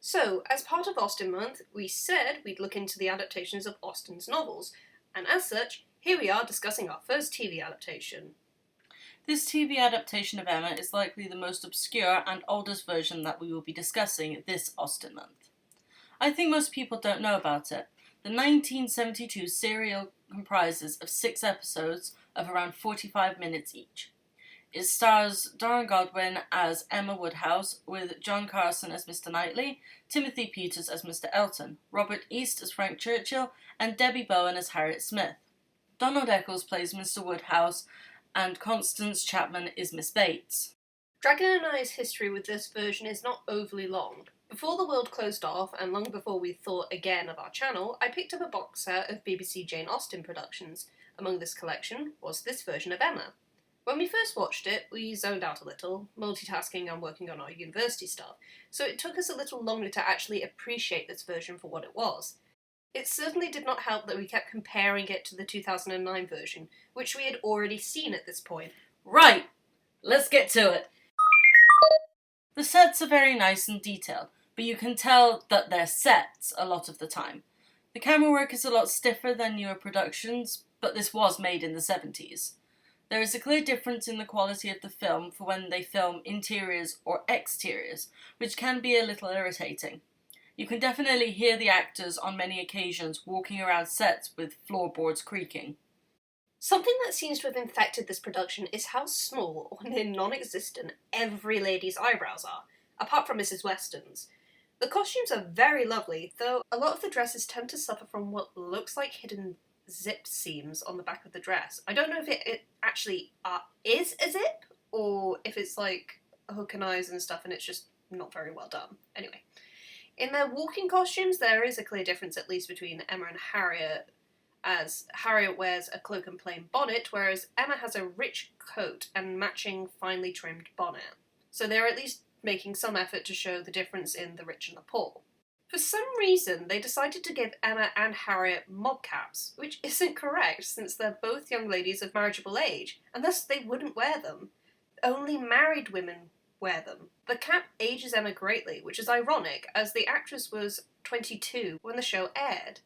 So, as part of Austen Month, we said we'd look into the adaptations of Austen's novels, and as such, here we are discussing our first TV adaptation. This TV adaptation of Emma is likely the most obscure and oldest version that we will be discussing this Austen Month. I think most people don't know about it. The 1972 serial comprises of 6 episodes of around 45 minutes each. It stars Darren Godwin as Emma Woodhouse, with John Carson as Mr. Knightley, Timothy Peters as Mr. Elton, Robert East as Frank Churchill, and Debbie Bowen as Harriet Smith. Donald Eccles plays Mr. Woodhouse, and Constance Chapman is Miss Bates. Dragon and I's history with this version is not overly long. Before the world closed off, and long before we thought again of our channel, I picked up a box set of BBC Jane Austen productions. Among this collection was this version of Emma. When we first watched it, we zoned out a little, multitasking and working on our university stuff, so it took us a little longer to actually appreciate this version for what it was. It certainly did not help that we kept comparing it to the 2009 version, which we had already seen at this point. Right, let's get to it. The sets are very nice and detailed, but you can tell that they're sets a lot of the time. The camera work is a lot stiffer than newer productions, but this was made in the 70s. There is a clear difference in the quality of the film for when they film interiors or exteriors, which can be a little irritating. You can definitely hear the actors on many occasions walking around sets with floorboards creaking. Something that seems to have infected this production is how small or near non-existent every lady's eyebrows are, apart from Mrs. Weston's. The costumes are very lovely, though a lot of the dresses tend to suffer from what looks like hidden zip seams on the back of the dress. I don't know if it actually is a zip, or if it's like hook and eyes and stuff and it's just not very well done. Anyway. In their walking costumes, there is a clear difference at least between Emma and Harriet, as Harriet wears a cloak and plain bonnet, whereas Emma has a rich coat and matching finely trimmed bonnet. So they're at least making some effort to show the difference in the rich and the poor. For some reason, they decided to give Emma and Harriet mob caps, which isn't correct since they're both young ladies of marriageable age, and thus they wouldn't wear them. Only married women wear them. The cap ages Emma greatly, which is ironic, as the actress was 22 when the show aired.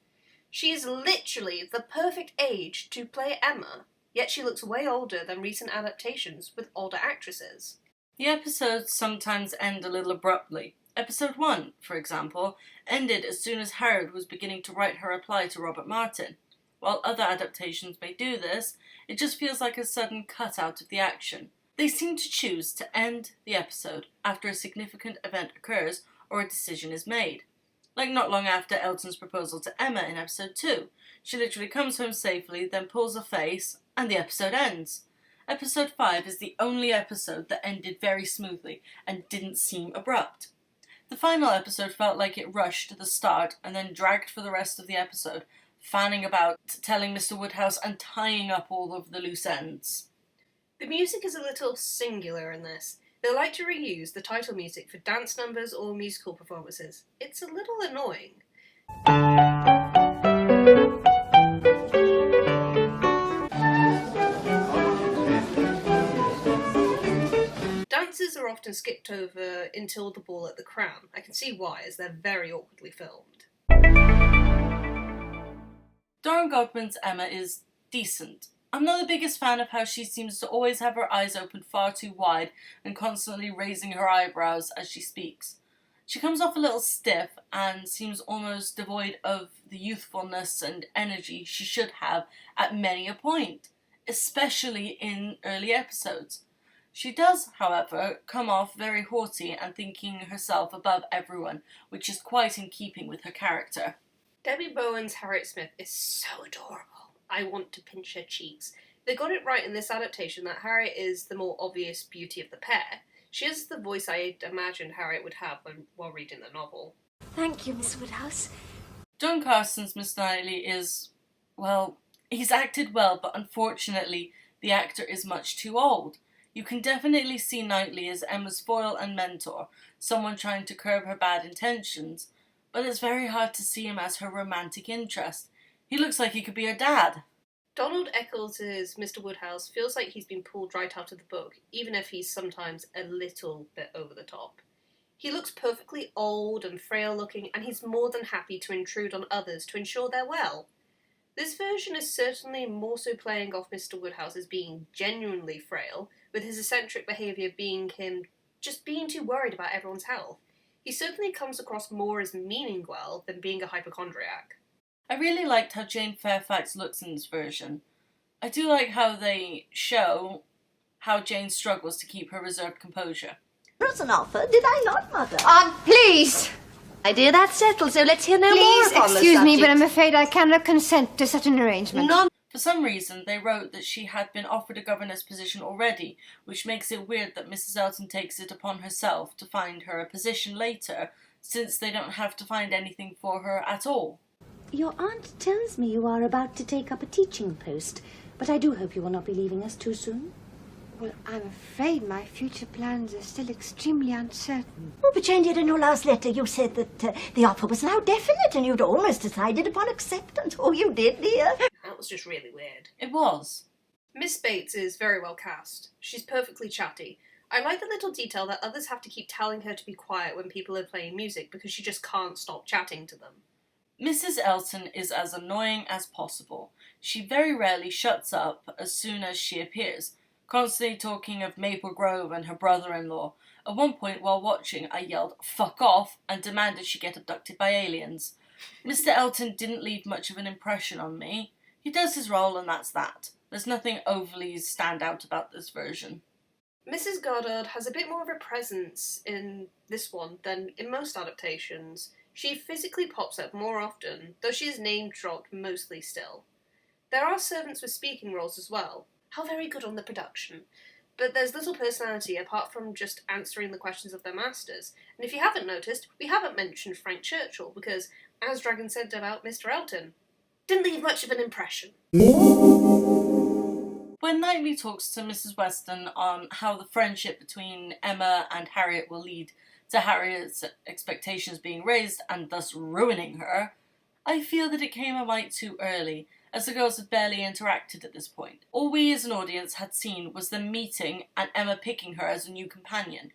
She is literally the perfect age to play Emma, yet she looks way older than recent adaptations with older actresses. The episodes sometimes end a little abruptly. Episode 1, for example, ended as soon as Harriet was beginning to write her reply to Robert Martin. While other adaptations may do this, it just feels like a sudden cut out of the action. They seem to choose to end the episode after a significant event occurs or a decision is made. Like not long after Elton's proposal to Emma in episode 2. She literally comes home safely, then pulls a face, and the episode ends. Episode 5 is the only episode that ended very smoothly and didn't seem abrupt. The final episode felt like it rushed to the start and then dragged for the rest of the episode, fanning about, telling Mr. Woodhouse and tying up all of the loose ends. The music is a little singular in this. They like to reuse the title music for dance numbers or musical performances. It's a little annoying. Dances are often skipped over until the ball at the crown. I can see why, as they're very awkwardly filmed. Darren Godwin's Emma is decent. I'm not the biggest fan of how she seems to always have her eyes open far too wide and constantly raising her eyebrows as she speaks. She comes off a little stiff and seems almost devoid of the youthfulness and energy she should have at many a point, especially in early episodes. She does, however, come off very haughty and thinking herself above everyone, which is quite in keeping with her character. Debbie Bowen's Harriet Smith is so adorable. I want to pinch her cheeks. They got it right in this adaptation that Harriet is the more obvious beauty of the pair. She has the voice I'd imagined Harriet would have while reading the novel. Thank you, Miss Woodhouse. John Carson's Mr. Knightley is, well, he's acted well, but unfortunately the actor is much too old. You can definitely see Knightley as Emma's foil and mentor, someone trying to curb her bad intentions, but it's very hard to see him as her romantic interest. He looks like he could be her dad. Donald Eccles' Mr. Woodhouse feels like he's been pulled right out of the book, even if he's sometimes a little bit over the top. He looks perfectly old and frail looking, and he's more than happy to intrude on others to ensure they're well. This version is certainly more so playing off Mr. Woodhouse as being genuinely frail, with his eccentric behaviour being him just being too worried about everyone's health. He certainly comes across more as meaning well than being a hypochondriac. I really liked how Jane Fairfax looks in this version. I do like how they show how Jane struggles to keep her reserved composure. That's an offer, did I not, Mother? Aunt, please! My dear, that's settled, so let's hear no more Please upon the excuse me, but subject. I'm afraid I cannot consent to such an arrangement. None. For some reason, they wrote that she had been offered a governess position already, which makes it weird that Mrs. Elton takes it upon herself to find her a position later, since they don't have to find anything for her at all. Your aunt tells me you are about to take up a teaching post, but I do hope you will not be leaving us too soon. Well, I'm afraid my future plans are still extremely uncertain. Oh, but Jane, dear, in your last letter you said that the offer was now definite and you'd almost decided upon acceptance. Oh, you did, dear. That was just really weird. It was. Miss Bates is very well cast. She's perfectly chatty. I like the little detail that others have to keep telling her to be quiet when people are playing music because she just can't stop chatting to them. Mrs. Elton is as annoying as possible. She very rarely shuts up as soon as she appears, constantly talking of Maple Grove and her brother-in-law. At one point while watching, I yelled, "Fuck off," and demanded she get abducted by aliens. Mr. Elton didn't leave much of an impression on me. He does his role and that's that. There's nothing overly stand out about this version. Mrs. Goddard has a bit more of a presence in this one than in most adaptations. She physically pops up more often, though she is name-dropped mostly still. There are servants with speaking roles as well. How very good on the production. But there's little personality apart from just answering the questions of their masters. And if you haven't noticed, we haven't mentioned Frank Churchill because, as Dragon said about Mr. Elton, didn't leave much of an impression. When Knightley talks to Mrs. Weston on how the friendship between Emma and Harriet will lead to Harriet's expectations being raised and thus ruining her, I feel that it came a mite too early, as the girls had barely interacted at this point. All we as an audience had seen was them meeting and Emma picking her as a new companion.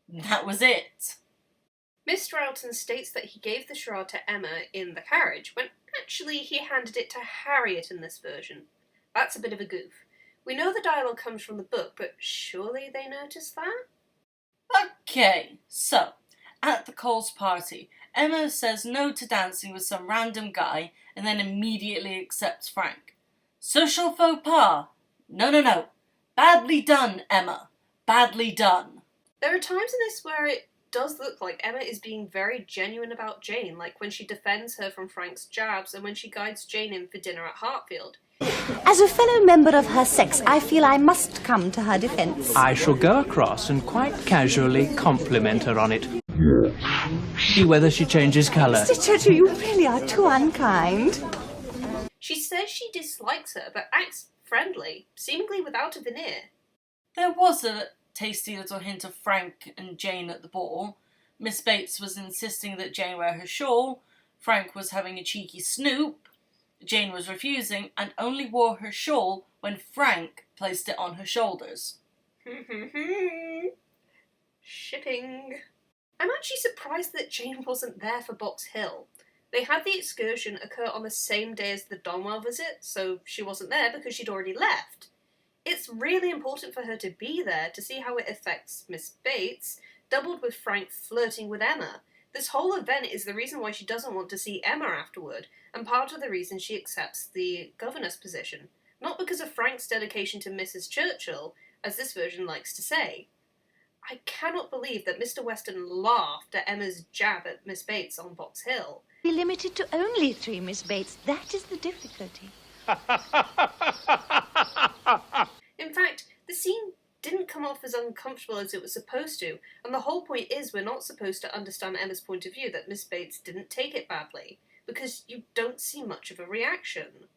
That was it. Mr. Elton states that he gave the charade to Emma in the carriage, when actually he handed it to Harriet in this version. That's a bit of a goof. We know the dialogue comes from the book, but surely they noticed that? Okay, so, at the Coles party, Emma says no to dancing with some random guy and then immediately accepts Frank. Social faux pas. No. Badly done, Emma. Badly done. There are times in this where it does look like Emma is being very genuine about Jane, like when she defends her from Frank's jabs and when she guides Jane in for dinner at Hartfield. As a fellow member of her sex, I feel I must come to her defence. I shall go across and quite casually compliment her on it. See whether she changes colour. Mr. Churchill, you really are too unkind. She says she dislikes her, but acts friendly, seemingly without a veneer. There was a tasty little hint of Frank and Jane at the ball. Miss Bates was insisting that Jane wear her shawl, Frank was having a cheeky snoop, Jane was refusing and only wore her shawl when Frank placed it on her shoulders. Shipping. I'm actually surprised that Jane wasn't there for Box Hill. They had the excursion occur on the same day as the Donwell visit, so she wasn't there because she'd already left. It's really important for her to be there to see how it affects Miss Bates, doubled with Frank flirting with Emma. This whole event is the reason why she doesn't want to see Emma afterward, and part of the reason she accepts the governess position. Not because of Frank's dedication to Mrs. Churchill, as this version likes to say. I cannot believe that Mr. Weston laughed at Emma's jab at Miss Bates on Box Hill. Be limited to only 3, Miss Bates. That is the difficulty. In fact, the scene didn't come off as uncomfortable as it was supposed to, and the whole point is we're not supposed to understand Emma's point of view that Miss Bates didn't take it badly, because you don't see much of a reaction.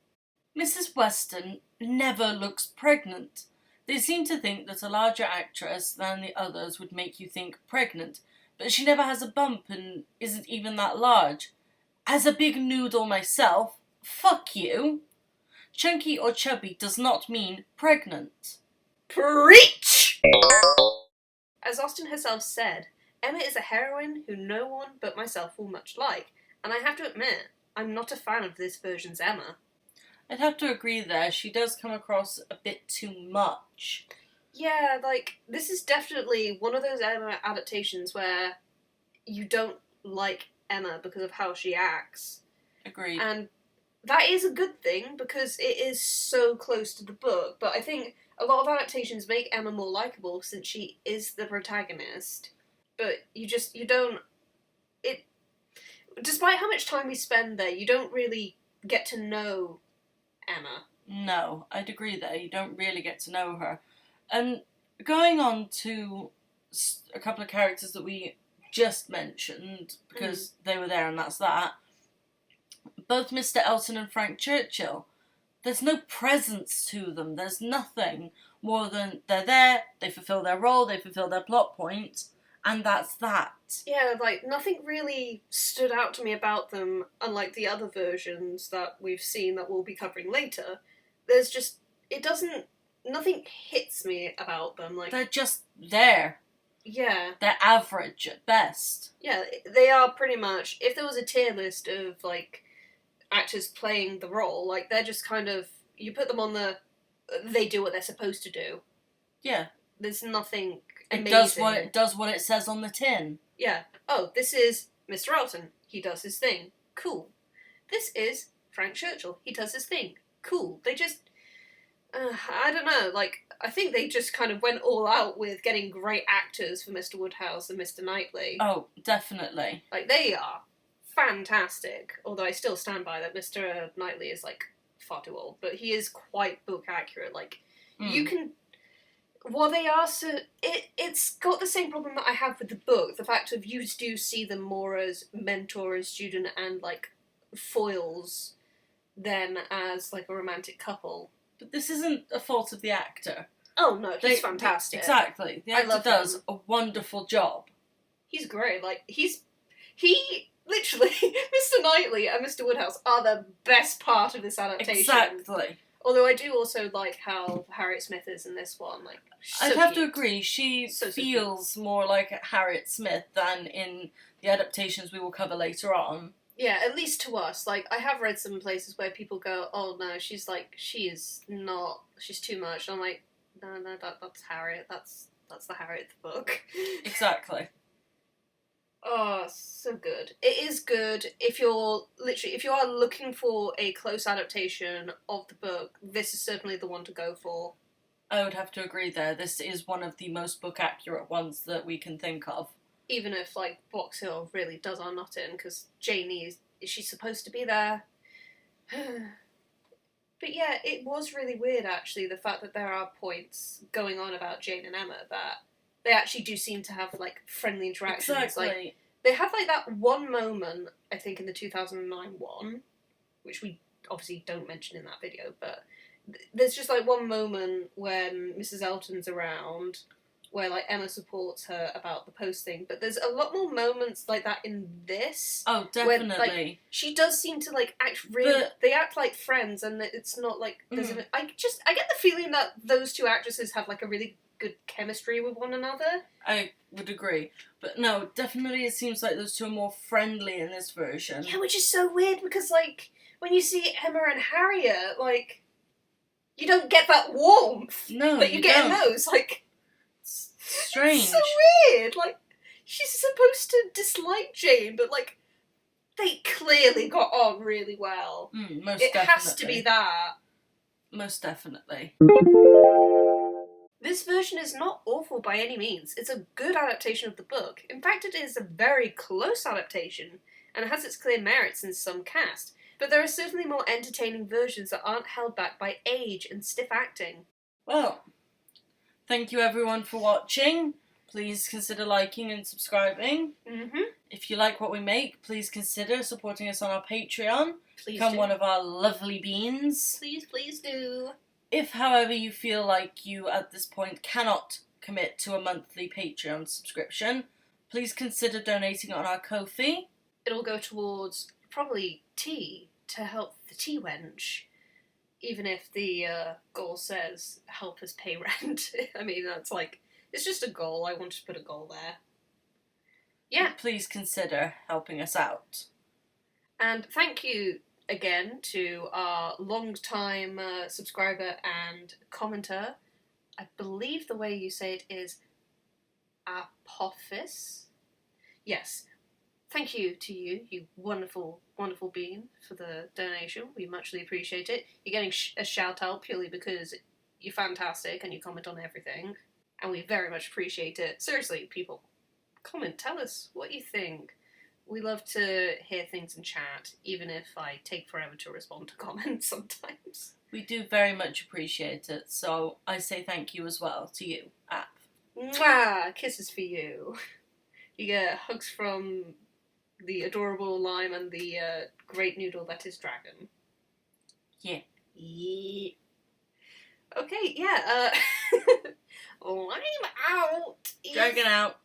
Mrs. Weston never looks pregnant. They seem to think that a larger actress than the others would make you think pregnant, but she never has a bump and isn't even that large. As a big noodle myself, fuck you. Chunky or chubby does not mean pregnant. Preach! As Austen herself said, Emma is a heroine who no one but myself will much like, and I have to admit, I'm not a fan of this version's Emma. I'd have to agree there. She does come across a bit too much. Yeah, like, this is definitely one of those Emma adaptations where you don't like Emma because of how she acts. Agreed. And that is a good thing, because it is so close to the book, but I think a lot of adaptations make Emma more likeable since she is the protagonist. But you don't... Despite how much time we spend there, you don't really get to know Emma. No, I'd agree there. You don't really get to know her. And going on to a couple of characters that we just mentioned, because they were there and that's that, both Mr. Elton and Frank Churchill, there's no presence to them. There's nothing more than they're there, they fulfill their role, they fulfill their plot point, and that's that. Yeah, like, nothing really stood out to me about them, unlike the other versions that we've seen that we'll be covering later. There's just... nothing hits me about them, like... They're just there. Yeah. They're average at best. Yeah, they are pretty much... If there was a tier list of, like, actors playing the role, like, they're just kind of... You put them on the... They do what they're supposed to do. Yeah. There's nothing It amazing. does what it says on the tin. Yeah. Oh, this is Mr. Elton. He does his thing. Cool. This is Frank Churchill. He does his thing. Cool. They just... I don't know, like, I think they just kind of went all out with getting great actors for Mr. Woodhouse and Mr. Knightley. Oh, definitely. Like, they are fantastic. Although I still stand by that Mr. Knightley is, like, far too old. But he is quite book accurate. Like, you can... While they are so... It's got the same problem that I have with the book. The fact of you do see them more as mentor and student and, like, foils than as, like, a romantic couple. But this isn't a fault of the actor. Oh, no, he's fantastic. Exactly. The I actor love does him. a wonderful job. He's great. Like, he literally, Mr. Knightley and Mr. Woodhouse are the best part of this adaptation. Exactly. Although I do also like how Harriet Smith is in this one. Like, so I'd have to cute. agree, she So feels more like Harriet Smith than in the adaptations we will cover later on. Yeah, at least to us. Like, I have read some places where people go, oh no, she's like, she is not, she's too much. And I'm like, no, that's Harriet. That's the Harriet the book. Exactly. Oh, so good. It is good. If you are looking for a close adaptation of the book, this is certainly the one to go for. I would have to agree there. This is one of the most book accurate ones that we can think of. Even if, like, Box Hill really does our nut in, because Janie is she supposed to be there? But yeah, it was really weird, actually, the fact that there are points going on about Jane and Emma that they actually do seem to have, like, friendly interactions. Exactly. Like, they have, like, that one moment, I think, in the 2009 one, which we obviously don't mention in that video, but there's just, like, one moment when Mrs. Elton's around where, like, Emma supports her about the post thing, but there's a lot more moments like that in this. Oh, definitely. Where, like, she does seem to, like, act really... But... They act like friends, and it's not, like... There's I get the feeling that those two actresses have, like, a really good chemistry with one another. I would agree. But no, definitely it seems like those two are more friendly in this version. Yeah, which is so weird, because, like, when you see Emma and Harriet, like, you don't get that warmth that you get in those, like... Strange. It's so weird. Like, she's supposed to dislike Jane, but, like, they clearly got on really well. Most it definitely. has to be that. Most definitely. This version is not awful by any means. It's a good adaptation of the book. In fact, it is a very close adaptation, and has its clear merits in some cast. But there are certainly more entertaining versions that aren't held back by age and stiff acting. Well, thank you everyone for watching. Please consider liking and subscribing. If you like what we make, please consider supporting us on our Patreon. Please Become do. one of our lovely beans. Please do. If, however, you feel like you, at this point, cannot commit to a monthly Patreon subscription, please consider donating on our Ko-fi. It'll go towards probably tea to help the tea wench. Even if the goal says help us pay rent. I mean, that's like, it's just a goal. I want to put a goal there. Yeah. please consider helping us out. And thank you again to our long-time subscriber and commenter. I believe the way you say it is Apophis. Yes. Thank you to you, you wonderful, wonderful being, for the donation. We muchly appreciate it. You're getting a shout-out purely because you're fantastic and you comment on everything. And we very much appreciate it. Seriously, people, comment. Tell us what you think. We love to hear things in chat, even if I take forever to respond to comments sometimes. We do very much appreciate it, so I say thank you as well to you, App. Mwah! Kisses for you. You get hugs from the adorable Lime and the great noodle that is Dragon. Yeah. Yeah. Okay, yeah, Lime out! Dragon out.